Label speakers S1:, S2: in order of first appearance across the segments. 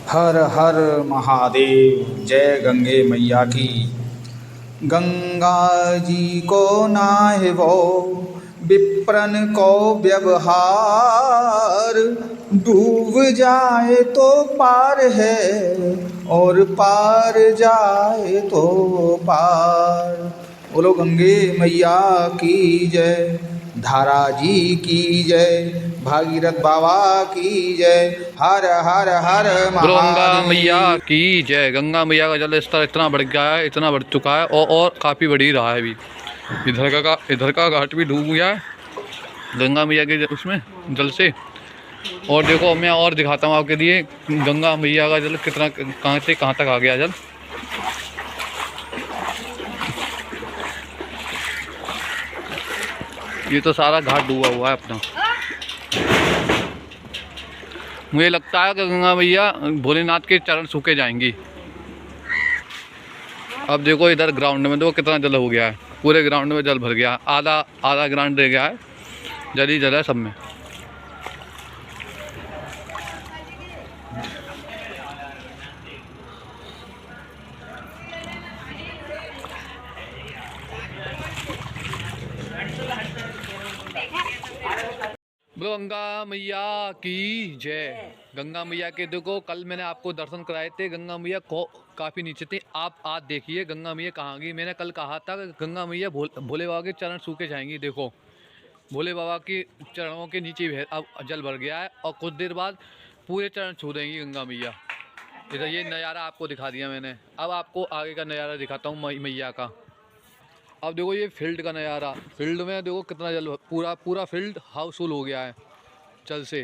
S1: हर हर महादेव। जय गंगे मैया की। गंगा जी को नाहि वो विप्रन को व्यवहार, डूब जाए तो पार है और पार जाए तो पार। बोलो गंगे मैया की जय, धारा जी की जय, भागीरथ बाबा की जय। हर हर हर
S2: बोलो गंगा मैया
S1: महादेव।
S2: की जय। गंगा मैया का जल स्तर इतना बढ़ गया है, इतना बढ़ चुका है और काफ़ी बढ़ ही रहा है अभी। इधर का घाट भी डूब गया है गंगा मैया के उसमें जल से। और देखो मैं और दिखाता हूँ आपके लिए गंगा मैया का जल कितना कहाँ से कहाँ तक आ गया जल। ये तो सारा घाट डूबा हुआ है अपना। मुझे लगता है कि गंगा मैया भोलेनाथ के चरण सूखे जाएंगी। अब देखो इधर ग्राउंड में देखो कितना जल हो गया है, पूरे ग्राउंड में जल भर गया है, आधा आधा ग्राउंड रह गया है, जल ही जल है सब में। बोलो गंगा मैया की जय। गंगा मैया के देखो कल मैंने आपको दर्शन कराए थे, गंगा मैया को काफ़ी नीचे थे। आप आज देखिए गंगा मैया कहाँ गई। मैंने कल कहा था कि गंगा मैया भोले बाबा के चरण सूखे जाएंगी। देखो भोले बाबा के चरणों के नीचे अब जल भर गया है और कुछ देर बाद पूरे चरण छू देंगी गंगा मैया। इधर ये नज़ारा आपको दिखा दिया मैंने, अब आपको आगे का नज़ारा दिखाता हूँ मैया का। अब देखो ये फील्ड का नज़ारा, फील्ड में देखो कितना जल, पूरा फील्ड हाउसफुल हो गया है जल से।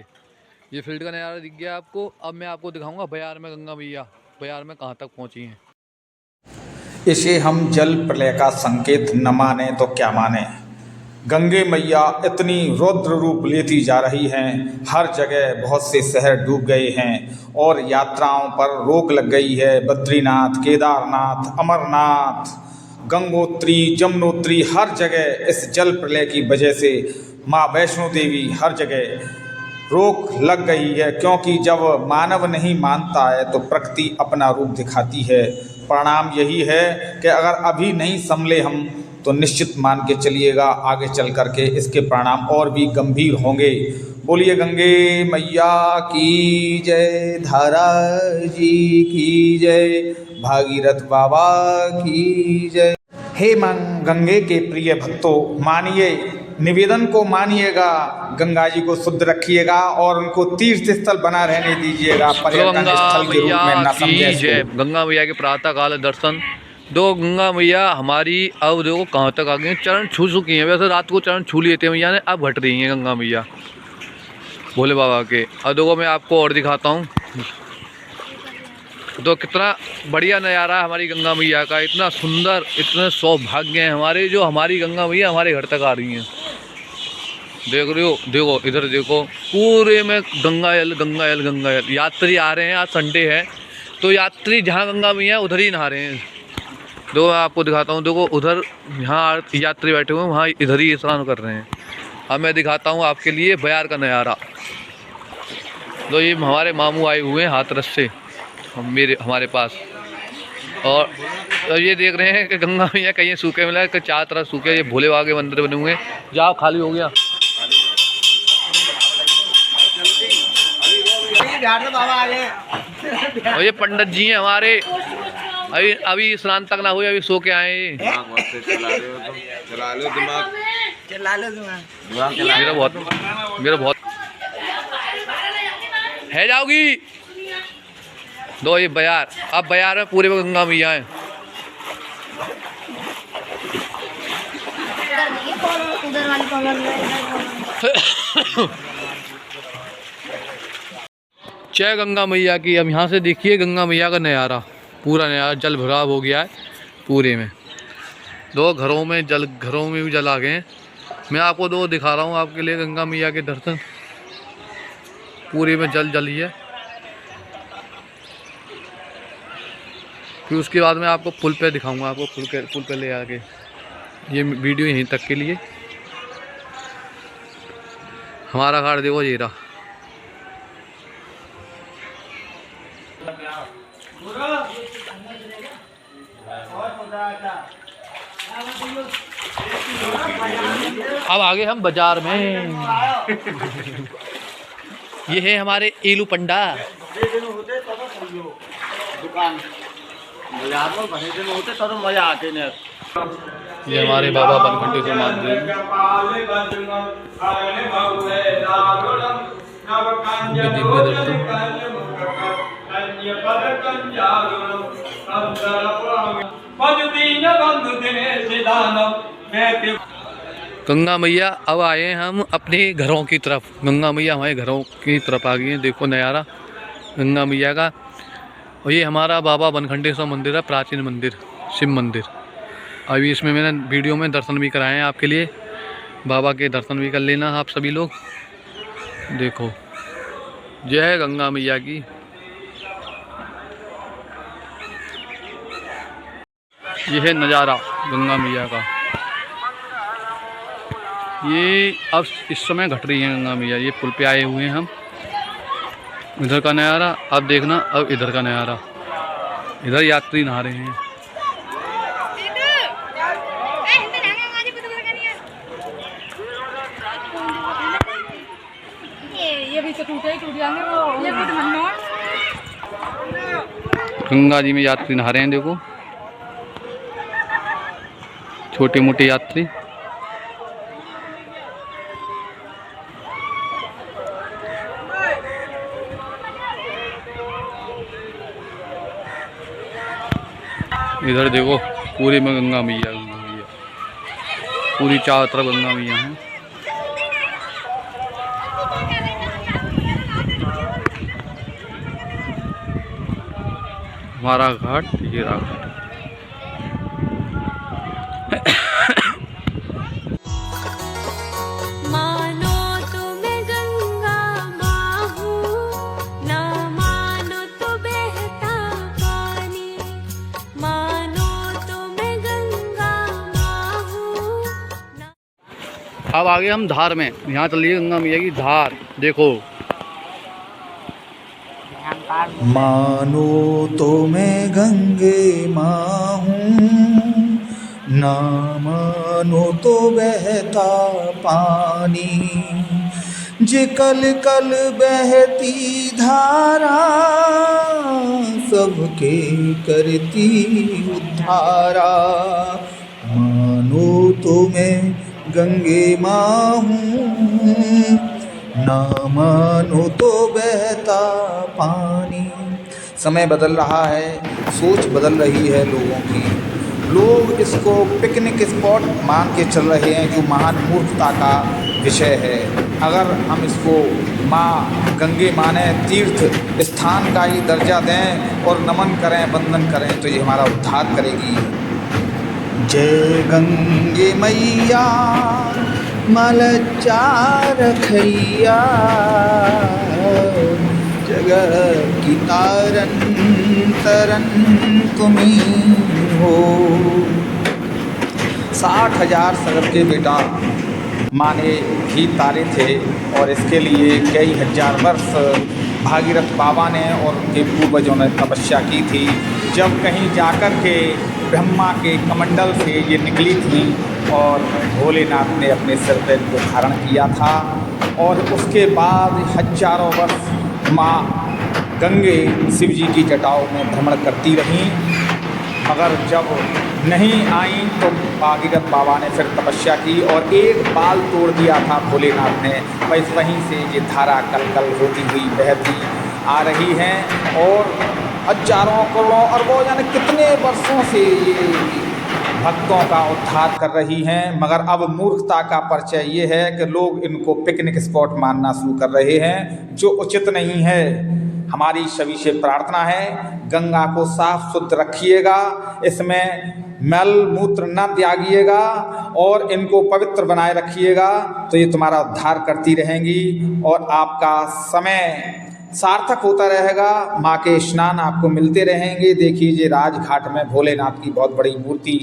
S2: ये फील्ड का नज़ारा दिख गया आपको। अब मैं आपको दिखाऊंगा बयार में गंगा मैया, बयार में कहाँ तक पहुँची हैं।
S1: इसे हम जल प्रलय का संकेत न माने तो क्या माने। गंगे मैया इतनी रौद्र रूप लेती जा रही हैं, हर जगह बहुत से शहर डूब गए हैं और यात्राओं पर रोक लग गई है। बद्रीनाथ, केदारनाथ, अमरनाथ, गंगोत्री, जमुनोत्री, हर जगह इस जल प्रलय की वजह से माँ वैष्णो देवी हर जगह रोक लग गई है। क्योंकि जब मानव नहीं मानता है तो प्रकृति अपना रूप दिखाती है। परिणाम यही है कि अगर अभी नहीं संभले हम तो निश्चित मान के चलिएगा आगे चल कर के इसके परिणाम और भी गंभीर होंगे। बोलिए गंगे मैया की जय, धारा जी की जय, भागीरथ बाबा की जय। हे मां गंगे के प्रिय भक्तों, मानिए, निवेदन को मानिएगा, गंगा जी को शुद्ध रखिएगा और उनको तीर्थ स्थल बना रहने दीजिएगा,
S2: बोलो
S1: पर्यटन
S2: गंगा
S1: स्थल के रूप में
S2: मैया
S1: न समझे
S2: की
S1: इसको।
S2: जय। गंगा मैया के प्रातः काल दर्शन दो। गंगा मैया हमारी अब देखो कहाँ तक आ गई हैं, चरण छू चुकी हैं। वैसे रात को चरण छू लिए थे मैया ने, अब घट रही हैं गंगा मैया भोले बाबा के। अब देखो मैं आपको और दिखाता हूँ तो कितना बढ़िया नज़ारा है हमारी गंगा मैया का। इतना सुंदर, इतने सौभाग्य हैं हमारे जो हमारी गंगा मैया हमारे घर तक आ रही हैं। देख रहे हो, देखो इधर देखो, पूरे में गंगा जल गंगा जल गंगा जल। यात्री आ रहे हैं, आज संडे है तो यात्री जहाँ गंगा मैया उधर ही नहा रहे हैं। देखो मैं आपको दिखाता हूँ, देखो उधर यहाँ यात्री बैठे हुए हैं, वहाँ इधर ही स्नान कर रहे हैं। अब मैं दिखाता हूँ आपके लिए बयार का नज़ारा। तो ये हमारे मामू आए हुए हैं हाथरस से हमारे पास, और तो ये देख रहे हैं कि गंगा मैया कहीं सूखे मिला है, कि चार तरफ सूखे। ये भोले बाबा के मंदिर बने हुए हैं। जाओ खाली हो गया। और ये पंडित जी हैं हमारे, अभी स्नान तक ना हुए, अभी सो के आए। मेरा बहुत है जाओगी। दो ये बयार, अब बयार में पूरे में गंगा मैया है। जय गंगा मैया की। अब यहाँ से देखिए गंगा मैया का नज़ारा, पूरा नज़ारा जल भराव हो गया है पूरे में। दो घरों में भी जल आ गए हैं। मैं आपको दो दिखा रहा हूँ आपके लिए गंगा मैया के दर्शन। पूरे में जल ही है। फिर उसके बाद मैं आपको पुल पे दिखाऊंगा, आपको पुल पे ले आके। ये वीडियो यहीं तक के लिए। हमारा घाट देखो ये रहा। अब आगे हम बाजार में। ये है हमारे एलू पंडा।
S3: दुकान बाजार में बने दिन होते तो मजा आते ने।
S2: ये हमारे बाबा बनखंडेश्वर मंदिर। ये दिव्य दर्शन। गंगा मैया अब आए हैं हम अपने घरों की तरफ। गंगा मैया हमारे घरों की तरफ आ गई हैं। देखो नज़ारा गंगा मैया का। और ये हमारा बाबा बनखंडेश्वर मंदिर है, प्राचीन मंदिर, शिव मंदिर। अभी इसमें मैंने वीडियो में दर्शन भी कराए हैं आपके लिए। बाबा के दर्शन भी कर लेना आप सभी लोग। देखो जय गंगा मैया की। यह है नज़ारा गंगा मैया का। ये अब इस समय घट रही है गंगा मैया। ये पुल पे आए हुए हैं हम। इधर का नज़ारा अब देखना। अब इधर का नज़ारा। इधर यात्री नहा रहे हैं।
S4: ये भी तो टूट जाएंगे वो। ये
S2: गंगा जी में यात्री नहा रहे हैं। देखो छोटे मोटे यात्री। इधर देखो पूरे में गंगा मैया, गंगा मैया पूरी चारों तरफ गंगा मैया है। हमारा घाट ये रहा घाट।
S5: मानो तो मैं गंगा माँ हूँ, ना मानो तो बहता पानी। मानो तो मैं गंगा माँ हूँ ना।
S2: अब आगे हम धार में। यहाँ चलिए गंगा मैया की धार। देखो
S1: मानो तो मैं गंगे माँ हूँ, ना मानो तो बहता पानी। जे कल कल बहती धारा, सबके करती उद्धारा। मानो तो मैं गंगे माँ हूँ, ना मानो तो बहता पानी। समय बदल रहा है, सोच बदल रही है लोगों की। लोग इसको पिकनिक स्पॉट मान के चल रहे हैं, जो महान मूर्खता का विषय है। अगर हम इसको माँ गंगे माने तीर्थ स्थान का ही दर्जा दें और नमन करें, वंदन करें, तो ये हमारा उद्धार करेगी। जय गंगे मैया मलचार खैया, जगह की तारन तरन तुम्ही हो। 60,000 सगर के बेटा माने ही तारे थे, और इसके लिए कई हजार वर्ष भागीरथ बाबा ने और उनके पूर्वजों ने तपस्या की थी। जब कहीं जाकर के ब्रह्मा के कमंडल से ये निकली थी और भोलेनाथ ने अपने सिर पर इनको धारण किया था। और उसके बाद हजारों वर्ष माँ गंगे शिव जी की जटाओं में भ्रमण करती रहीं, मगर जब नहीं आई तो भागीरथ बाबा ने फिर तपस्या की और एक बाल तोड़ दिया था भोलेनाथ ने। बस वहीं से ये धारा कल कल होती हुई बहती आ रही हैं और हजारों करोड़ों अरबों यानी कितने वर्षों से ये भक्तों का उद्धार कर रही हैं। मगर अब मूर्खता का परिचय ये है कि लोग इनको पिकनिक स्पॉट मानना शुरू कर रहे हैं, जो उचित नहीं है। हमारी सभी से प्रार्थना है, गंगा को साफ शुद्ध रखिएगा, इसमें मल मूत्र न त्यागिएगा और इनको पवित्र बनाए रखिएगा, तो ये तुम्हारा उद्धार करती रहेंगी और आपका समय सार्थक होता रहेगा। माँ के स्नान आपको मिलते रहेंगे। देखिए ये राजघाट में भोलेनाथ की बहुत बड़ी मूर्ति,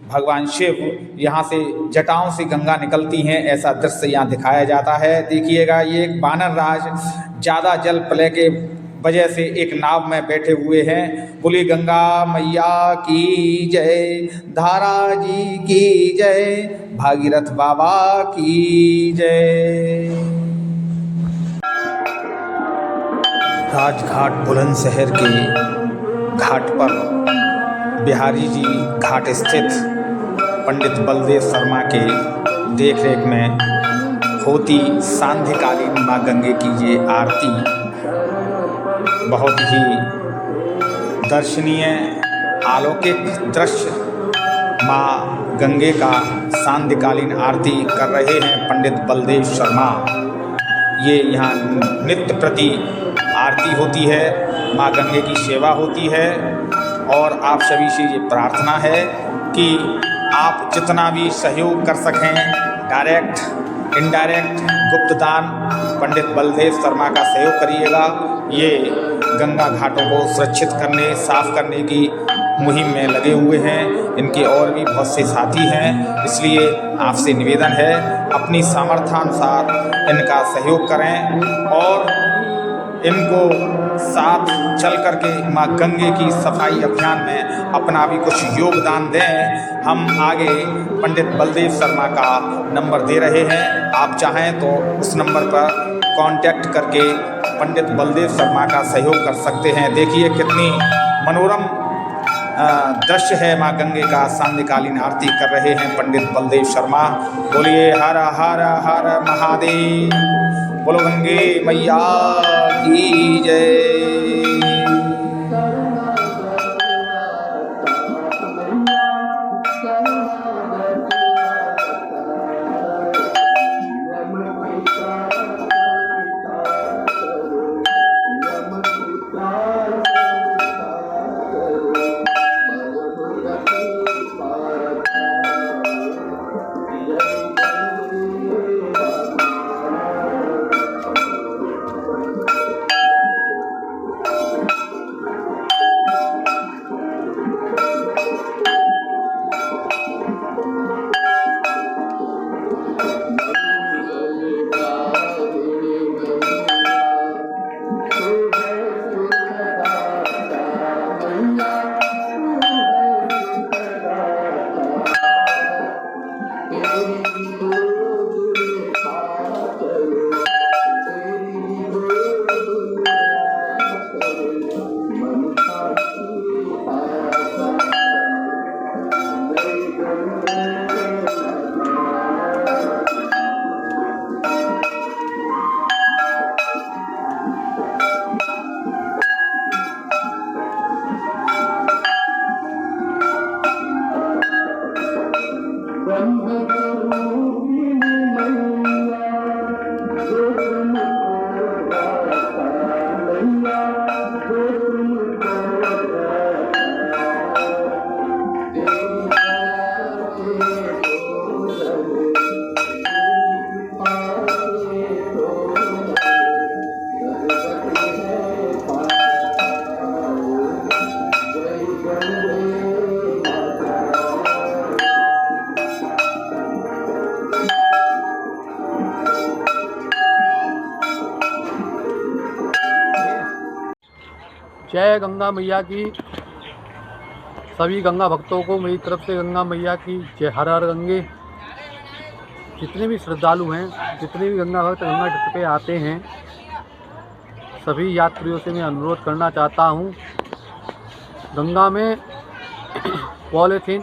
S1: भगवान शिव यहाँ से जटाओं से गंगा निकलती हैं, ऐसा दृश्य यहाँ दिखाया जाता है। देखिएगा ये एक वानर राज ज़्यादा जल प्रलय के वजह से एक नाव में बैठे हुए हैं। बोली गंगा मैया की जय, धारा जी की जय, भागीरथ बाबा की जय। राजघाट बुलंदशहर के घाट पर बिहारी जी घाट स्थित पंडित बलदेव शर्मा के देखरेख में होती सांध्यकालीन माँ गंगे की ये आरती बहुत ही दर्शनीय अलौकिक दृश्य माँ गंगे का सांध्यकालीन आरती कर रहे हैं पंडित बलदेव शर्मा। ये यहाँ नित्य प्रति आरती होती है, माँ गंगे की सेवा होती है और आप सभी से ये प्रार्थना है कि आप जितना भी सहयोग कर सकें, डायरेक्ट इनडायरेक्ट गुप्त दान, पंडित बलदेव शर्मा का सहयोग करिएगा। ये गंगा घाटों को सुरक्षित करने, साफ करने की मुहिम में लगे हुए हैं। इनके और भी बहुत से साथी हैं, इसलिए आपसे निवेदन है अपनी सामर्थ्यानुसार इनका सहयोग करें और इनको साथ चल करके माँ गंगे की सफाई अभियान में अपना भी कुछ योगदान दें। हम आगे पंडित बलदेव शर्मा का नंबर दे रहे हैं, आप चाहें तो उस नंबर पर कांटेक्ट करके पंडित बलदेव शर्मा का सहयोग कर सकते हैं। देखिए कितनी मनोरम दृश्य है, माँ गंगे का सांध्यकालीन आरती कर रहे हैं पंडित बलदेव शर्मा। बोलिए हर हर हर महादेव, बोलो गंगे मैया की जय।
S6: जय गंगा मैया की। सभी गंगा भक्तों को मेरी तरफ से गंगा मैया की जय। हर हर गंगे। जितने भी श्रद्धालु हैं, जितने भी गंगा भक्त गंगा तट पे आते हैं, सभी यात्रियों से मैं अनुरोध करना चाहता हूँ, गंगा में पॉलीथीन,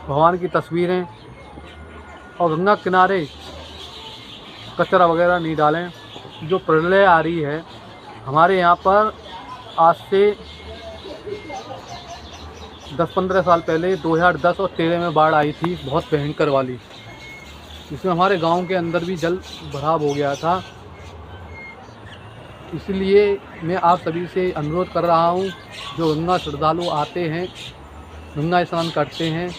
S6: भगवान की तस्वीरें और गंगा किनारे कचरा वगैरह नहीं डालें। जो प्रलय आ रही है हमारे यहाँ पर, आज से 10-15 साल पहले 2010 और 2013 में बाढ़ आई थी, बहुत भयंकर वाली, जिसमें हमारे गांव के अंदर भी जल भराव हो गया था। इसलिए मैं आप सभी से अनुरोध कर रहा हूं, जो गंगा श्रद्धालु आते हैं, गंगा स्नान करते हैं,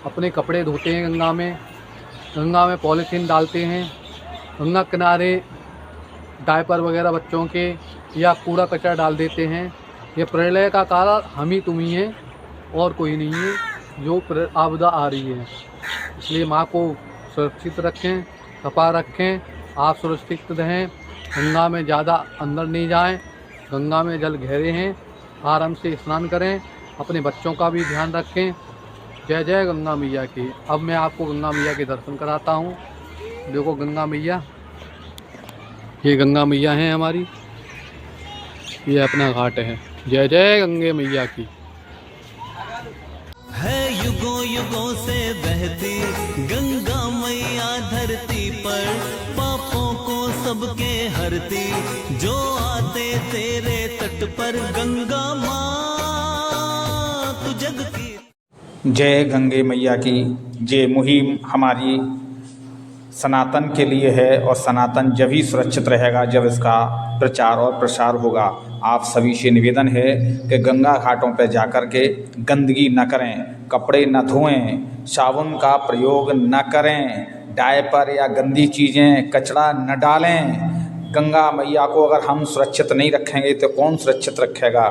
S6: अपने कपड़े धोते हैं गंगा में पॉलीथीन डालते हैं, गंगा किनारे डायपर वगैरह बच्चों के या कूड़ा कचरा डाल देते हैं। ये प्रलय का कारण हम ही तुम ही हैं और कोई नहीं है, जो आपदा आ रही है। इसलिए माँ को सुरक्षित रखें, सफा रखें, आप सुरक्षित रहें, गंगा में ज़्यादा अंदर नहीं जाएं। गंगा में जल गहरे हैं, आराम से स्नान करें, अपने बच्चों का भी ध्यान रखें। जय जय गंगा मैया की। अब मैं आपको गंगा मैया के दर्शन कराता हूँ। देखो गंगा मैया, ये गंगा मैया हैं हमारी, ये अपना घाट है। जय जय गंगे मैया की।
S7: है युगों युगों से बहती गंगा मैया धरती पर, पापों को सबके हरती जो आते तेरे तट पर। गंगा माँ तू जग की।
S1: जय गंगे मैया की। ये मुहिम हमारी सनातन के लिए है और सनातन जब ही सुरक्षित रहेगा जब इसका प्रचार और प्रसार होगा। आप सभी से निवेदन है कि गंगा घाटों पर जाकर के गंदगी न करें, कपड़े न धोएं, साबुन का प्रयोग न करें, डायपर या गंदी चीज़ें कचरा न डालें। गंगा मैया को अगर हम सुरक्षित नहीं रखेंगे तो कौन सुरक्षित रखेगा।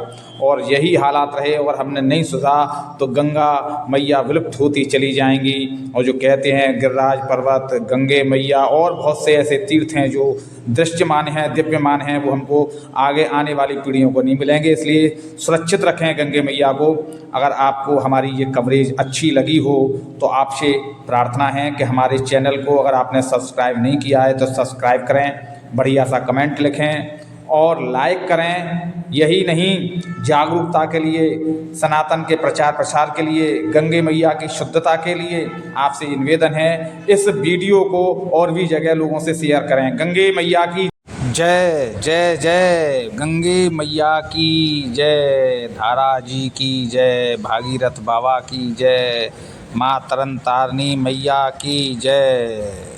S1: और यही हालात रहे और हमने नहीं सुधा तो गंगा मैया विलुप्त होती चली जाएंगी। और जो कहते हैं गिरिराज पर्वत, गंगे मैया और बहुत से ऐसे तीर्थ हैं जो दृश्यमान हैं, दिव्यमान हैं, वो हमको आगे आने वाली पीढ़ियों को नहीं मिलेंगे। इसलिए सुरक्षित रखें गंगे मैया को। अगर आपको हमारी ये कवरेज अच्छी लगी हो तो आपसे प्रार्थना है कि हमारे चैनल को अगर आपने सब्सक्राइब नहीं किया है तो सब्सक्राइब करें, बढ़िया सा कमेंट लिखें और लाइक करें। यही नहीं, जागरूकता के लिए, सनातन के प्रचार प्रसार के लिए, गंगे मैया की शुद्धता के लिए आपसे निवेदन है इस वीडियो को और भी जगह लोगों से शेयर करें। गंगे मैया की जय। जय जय गंगे मैया की जय। धारा जी की जय। भागीरथ बाबा की जय। माँ तरन तारनी मैया की जय।